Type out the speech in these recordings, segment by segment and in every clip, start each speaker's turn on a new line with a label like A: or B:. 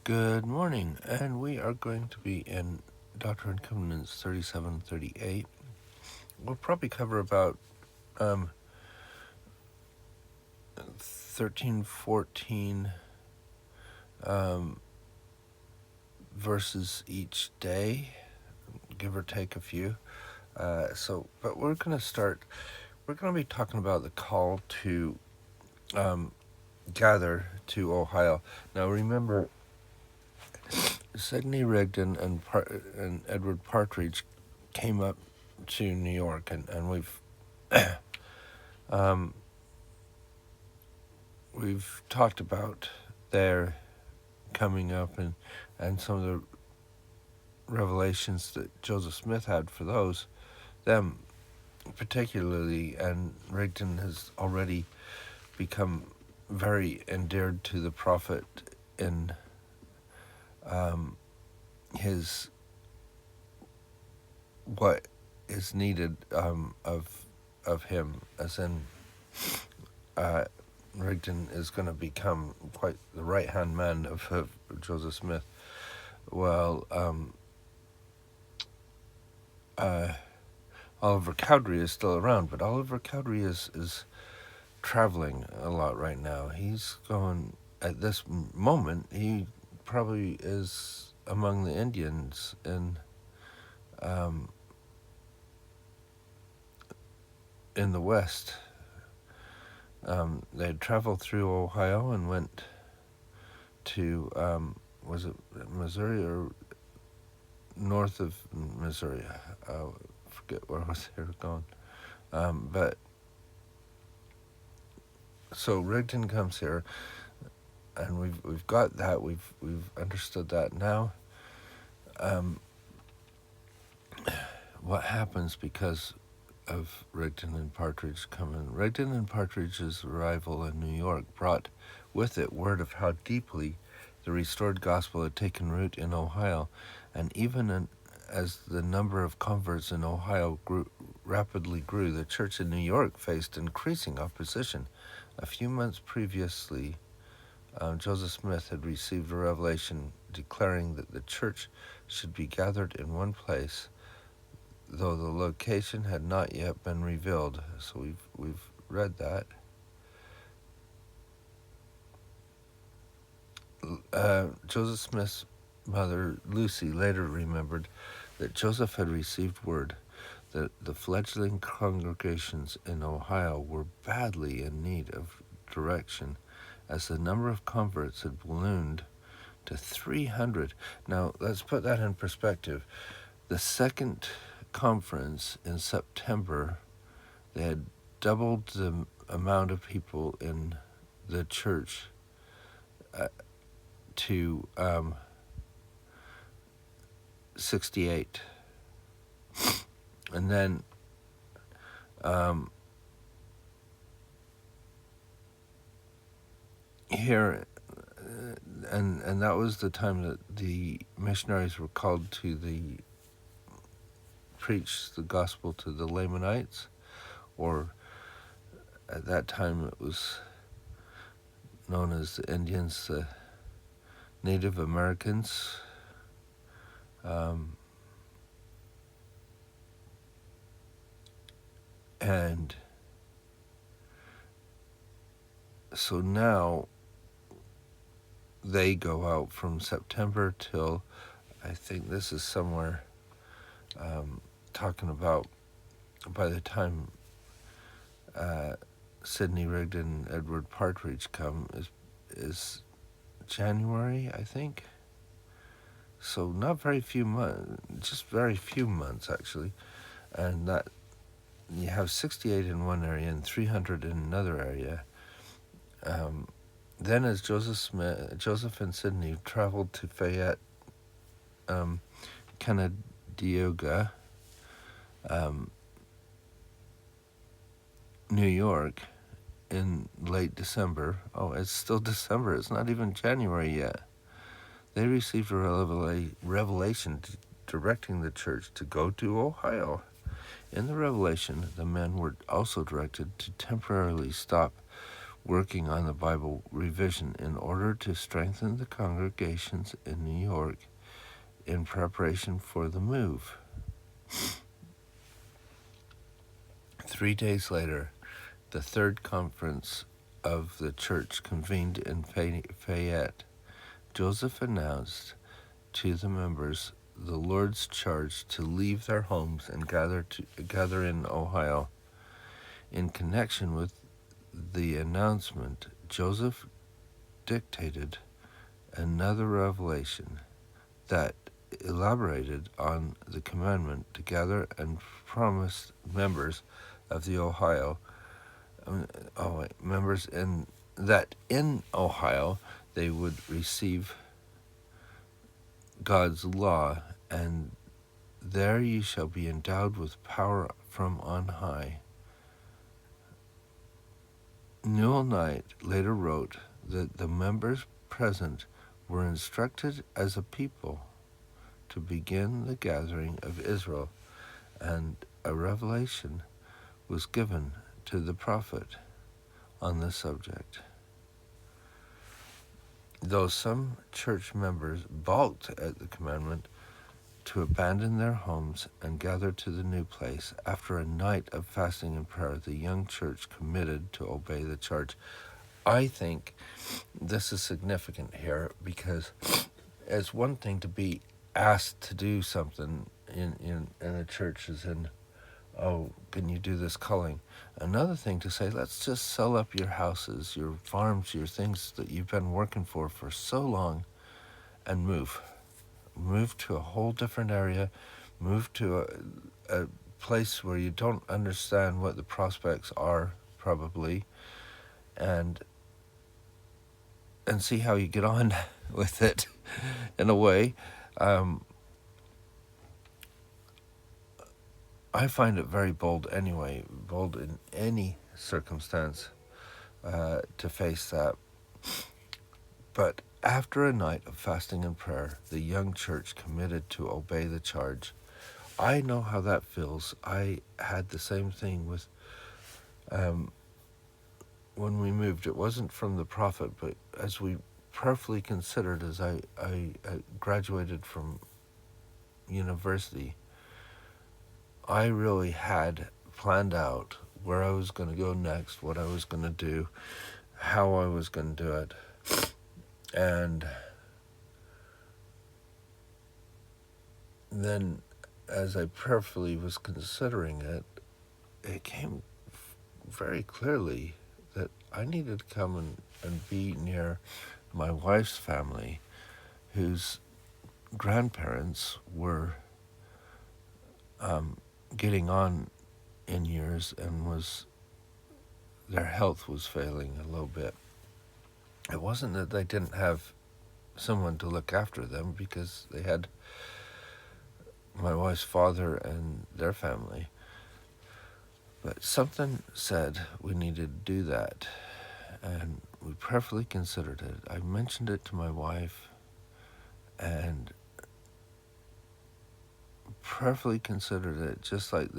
A: Good morning, and we are going to be in Doctrine and Covenants 3738. We'll probably cover about 13, 14 verses each day, give or take a few. But we're going to be talking about the call to gather to Ohio. Now remember, Sidney Rigdon and Edward Partridge came up to New York, and we've talked about their coming up and some of the revelations that Joseph Smith had for them particularly, and Rigdon has already become very endeared to the prophet in his what is needed of him, as in Rigdon is going to become quite the right-hand man of Joseph Smith. Well, Oliver Cowdery is still around, but Oliver Cowdery is traveling a lot right now. He's going, at this moment, he probably is among the Indians in the West. They had traveled through Ohio and went to, was it Missouri or north of Missouri? I forget where was they were going. But so Rigdon comes here, and we've got that. We've understood that now. What happens because of Rigdon and Partridge coming? Rigdon and Partridge's arrival in New York brought with it word of how deeply the restored gospel had taken root in Ohio, and even as the number of converts in Ohio rapidly grew, the church in New York faced increasing opposition. A few months previously, Joseph Smith had received a revelation declaring that the church should be gathered in one place, though the location had not yet been revealed. So we've read that. Joseph Smith's mother, Lucy, later remembered that Joseph had received word that the fledgling congregations in Ohio were badly in need of direction, as the number of converts had ballooned to 300. Now, let's put that in perspective. The second conference in September, they had doubled the amount of people in the church to 68. And then here, and that was the time that the missionaries were called to preach the gospel to the Lamanites, or at that time it was known as the Indians, the Native Americans. And so now they go out from September till, I think this is somewhere talking about by the time Sidney Rigdon and Edward Partridge come is January, I think. So not very few months, just very few months actually. And that you have 68 in one area and 300 in another area. Then as Joseph and Sidney traveled to Fayette, Canandaigua, New York, in late December. Oh, it's still December. It's not even January yet. They received a revelation directing the church to go to Ohio. In the revelation, the men were also directed to temporarily stop working on the Bible revision in order to strengthen the congregations in New York in preparation for the move. 3 days later, the third conference of the church convened in Fayette. Joseph announced to the members the Lord's charge to leave their homes and gather in Ohio. In connection with the announcement, Joseph dictated another revelation that elaborated on the commandment to gather and promised members of the members in Ohio they would receive God's law, and there you shall be endowed with power from on high. Newell Knight later wrote that the members present were instructed as a people to begin the gathering of Israel, and a revelation was given to the prophet on this subject. Though some church members balked at the commandment to abandon their homes and gather to the new place, after a night of fasting and prayer, the young church committed to obey the charge. I think this is significant here because it's one thing to be asked to do something in a church, as in, oh, can you do this culling? Another thing to say, let's just sell up your houses, your farms, your things that you've been working for so long, and move to a whole different area, move to a place where you don't understand what the prospects are, probably, and see how you get on with it in a way. I find it very bold anyway, bold in any circumstance, to face that. But after a night of fasting and prayer, the young church committed to obey the charge. I know how that feels. I had the same thing with when we moved. It wasn't from the prophet, but as we prayerfully considered, as I graduated from university, I really had planned out where I was going to go next, what I was going to do, how I was going to do it. And then as I prayerfully was considering it, it came very clearly that I needed to come and be near my wife's family, whose grandparents were getting on in years, and their health was failing a little bit. It wasn't that they didn't have someone to look after them, because they had my wife's father and their family. But something said we needed to do that, and we prayerfully considered it. I mentioned it to my wife, and prayerfully considered it just like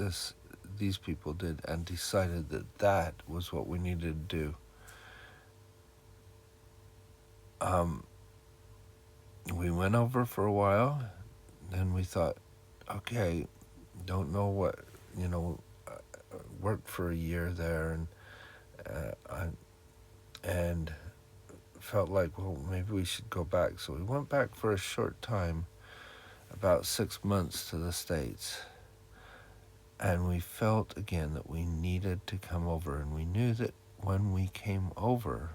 A: these people did, and decided that was what we needed to do. We went over for a while, then we thought, okay, don't know what, worked for a year there, and felt like, well, maybe we should go back. So we went back for a short time, about 6 months, to the States. And we felt again that we needed to come over, and we knew that when we came over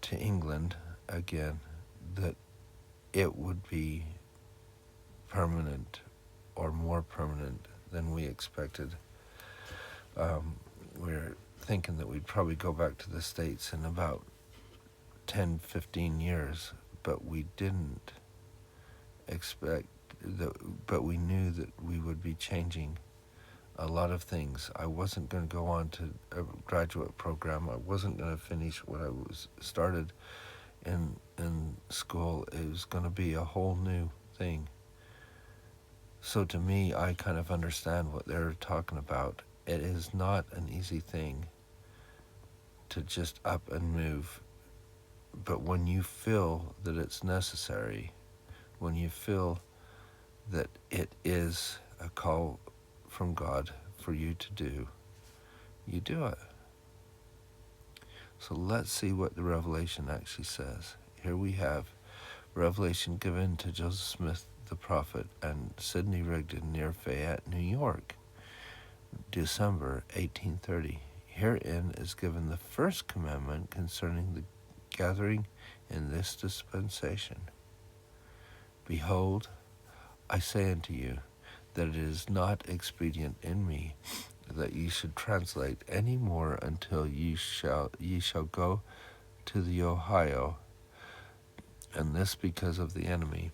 A: to England again, that it would be permanent, or more permanent than we expected. We're thinking that we'd probably go back to the States in about 10, 15 years, but we didn't expect but we knew that we would be changing a lot of things. I wasn't going to go on to a graduate program. I wasn't going to finish what I was started in school. It was going to be a whole new thing. So to me, I kind of understand what they're talking about, it is not an easy thing to just up and move. But when you feel that it's necessary, when you feel that it is a call from God for you to do, you do it. So let's see what the Revelation actually says. Here we have Revelation given to Joseph Smith the prophet and Sidney Rigdon near Fayette, New York, December 1830. Herein is given the first commandment concerning the gathering in this dispensation. Behold, I say unto you, that it is not expedient in me that ye should translate any more until ye shall go to the Ohio, and this because of the enemy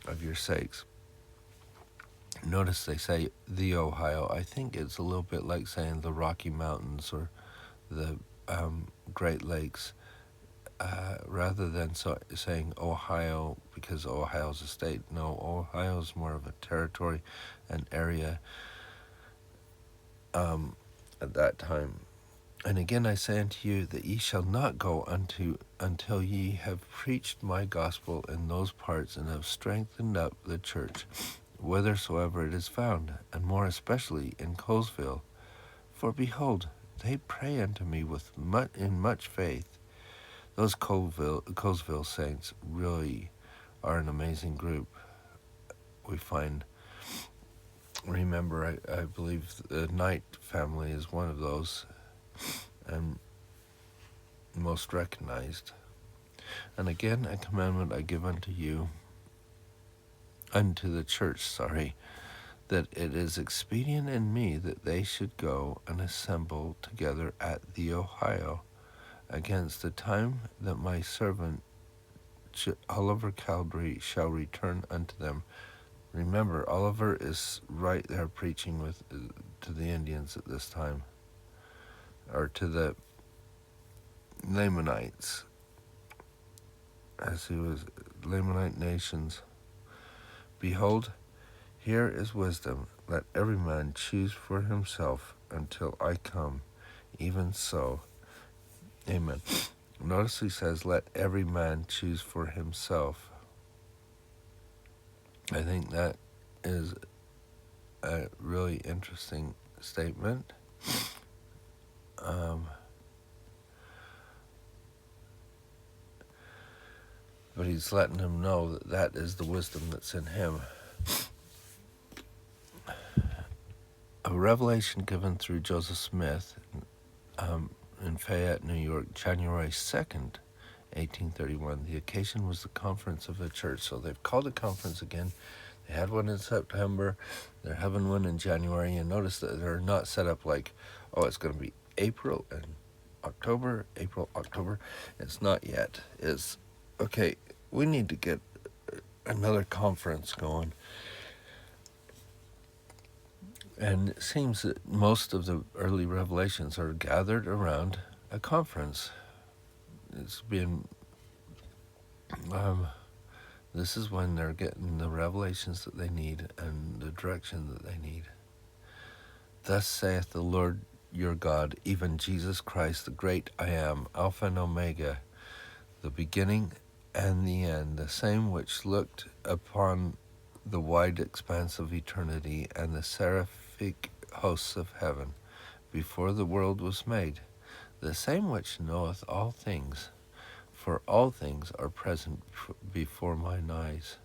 A: of your sakes. Notice they say the Ohio. I think it's a little bit like saying the Rocky Mountains or the Great Lakes, rather than saying Ohio because Ohio's a state. No, Ohio's more of a territory, an area at that time. And again I say unto you that ye shall not go until ye have preached my gospel in those parts, and have strengthened up the church, whithersoever it is found, and more especially in Colesville. For behold, they pray unto me in much faith. Those Colesville saints really are an amazing group. We find, remember, I believe the Knight family is one of those, and most recognized. And again, a commandment I give unto the church, that it is expedient in me that they should go and assemble together at the Ohio, against the time that my servant Oliver Cowdery shall return unto them. Remember, Oliver is right there preaching to the Indians at this time, or to the Lamanites, as he was Lamanite nations. Behold, here is wisdom. Let every man choose for himself until I come. Even so. Amen. Notice he says, let every man choose for himself. I think that is a really interesting statement. But he's letting him know that is the wisdom that's in him. A revelation given through Joseph Smith in Fayette, New York, January 2nd, 1831. The occasion was the conference of the church. So they've called a conference again. They had one in September. They're having one in January. And notice that they're not set up like, it's going to be April and October, April, October. It's not yet. It's, okay, we need to get another conference going. And it seems that most of the early revelations are gathered around a conference. It's been, this is when they're getting the revelations that they need and the direction that they need. Thus saith the Lord your God, even Jesus Christ, the great I am, Alpha and Omega, the beginning and the end, the same which looked upon the wide expanse of eternity and the seraphic hosts of heaven before the world was made, the same which knoweth all things, for all things are present before mine eyes.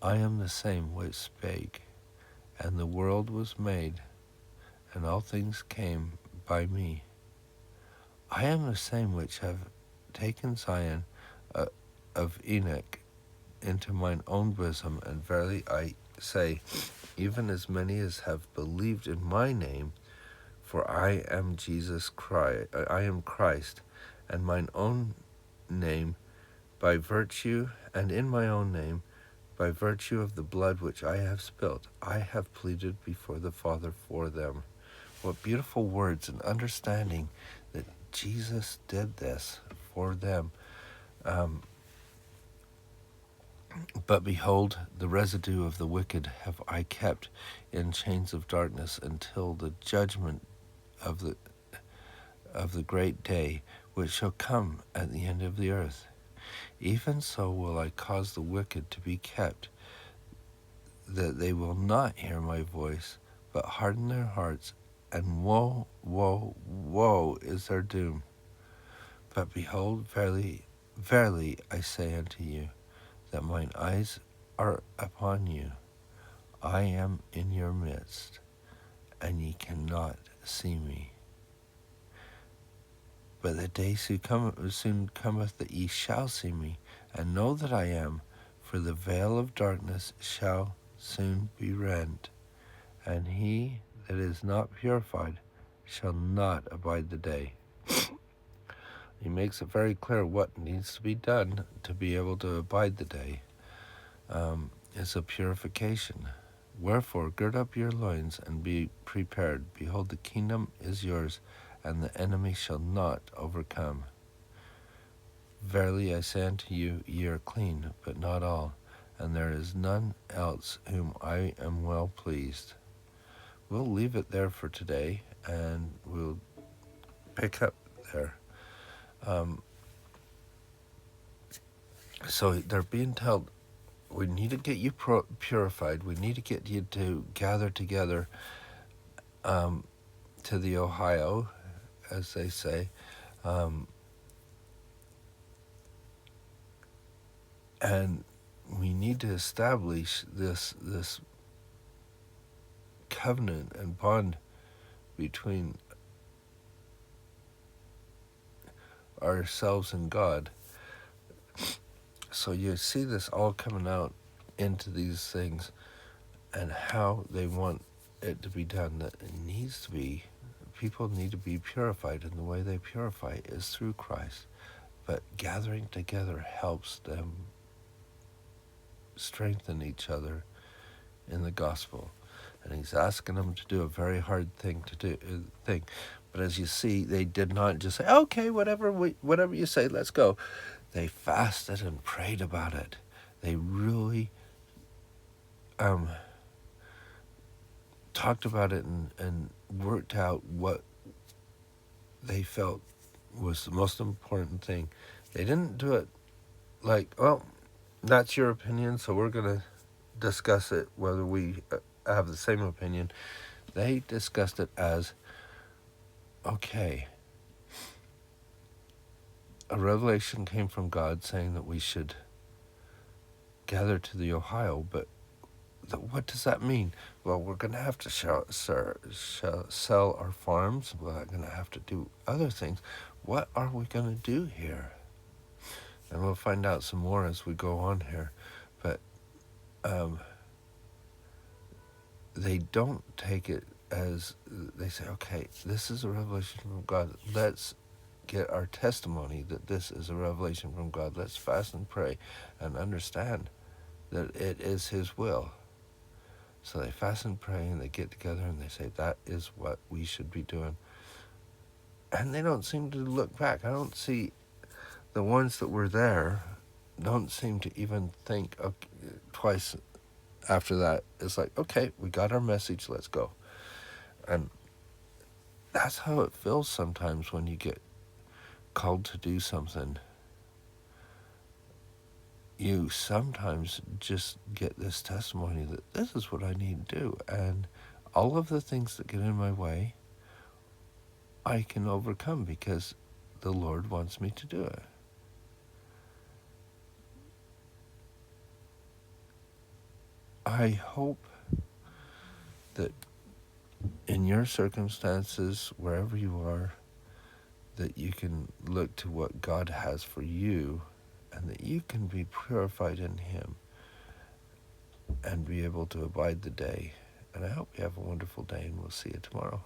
A: I am the same which spake, and the world was made, and all things came by me. I am the same which have taken Zion of Enoch into mine own bosom, and verily I say, even as many as have believed in my name, for I am Jesus Christ, I am Christ, and mine own name by virtue, and in my own name, by virtue of the blood which I have spilt, I have pleaded before the Father for them. What beautiful words, and understanding that Jesus did this for them. But behold, the residue of the wicked have I kept in chains of darkness until the judgment of the great day, which shall come at the end of the earth. Even so will I cause the wicked to be kept, that they will not hear my voice, but harden their hearts, and woe, woe, woe is their doom. But behold, verily, verily, I say unto you, that mine eyes are upon you. I am in your midst, and ye cannot see me. But the day soon cometh that ye shall see me, and know that I am, for the veil of darkness shall soon be rent, and he that is not purified shall not abide the day. He makes it very clear what needs to be done to be able to abide the day. Is a purification. Wherefore, gird up your loins and be prepared. Behold, the kingdom is yours, and the enemy shall not overcome. Verily I say unto you, ye are clean, but not all, and there is none else whom I am well pleased. We'll leave it there for today, and we'll pick up there. So they're being told, we need to get you purified. We need to get you to gather together to the Ohio, as they say. And we need to establish this covenant and bond between ourselves and God. So you see this all coming out into these things and how they want it to be done. That it needs to be, people need to be purified, and the way they purify is through Christ. But gathering together helps them strengthen each other in the gospel. And he's asking them to do a very hard thing to do. But as you see, they did not just say, okay, whatever you say, let's go. They fasted and prayed about it. They really talked about it and worked out what they felt was the most important thing. They didn't do it like, well, that's your opinion, so we're going to discuss it whether we have the same opinion. They discussed it as, okay, a revelation came from God saying that we should gather to the Ohio, but what does that mean? Well, we're going to have to sell our farms. We're going to have to do other things. What are we going to do here? And we'll find out some more as we go on here. But they don't take it as, they say, okay, this is a revelation from God. Let's get our testimony that this is a revelation from God. Let's fast and pray and understand that it is His will. So they fast and pray, and they get together, and they say, that is what we should be doing. And they don't seem to look back. I don't see the ones that were there don't seem to even think twice after that. It's like, okay, we got our message, let's go. And that's how it feels sometimes when you get called to do something. You sometimes just get this testimony that this is what I need to do, and all of the things that get in my way, I can overcome because the Lord wants me to do it. I hope that in your circumstances, wherever you are, that you can look to what God has for you, and that you can be purified in Him and be able to abide the day. And I hope you have a wonderful day, and we'll see you tomorrow.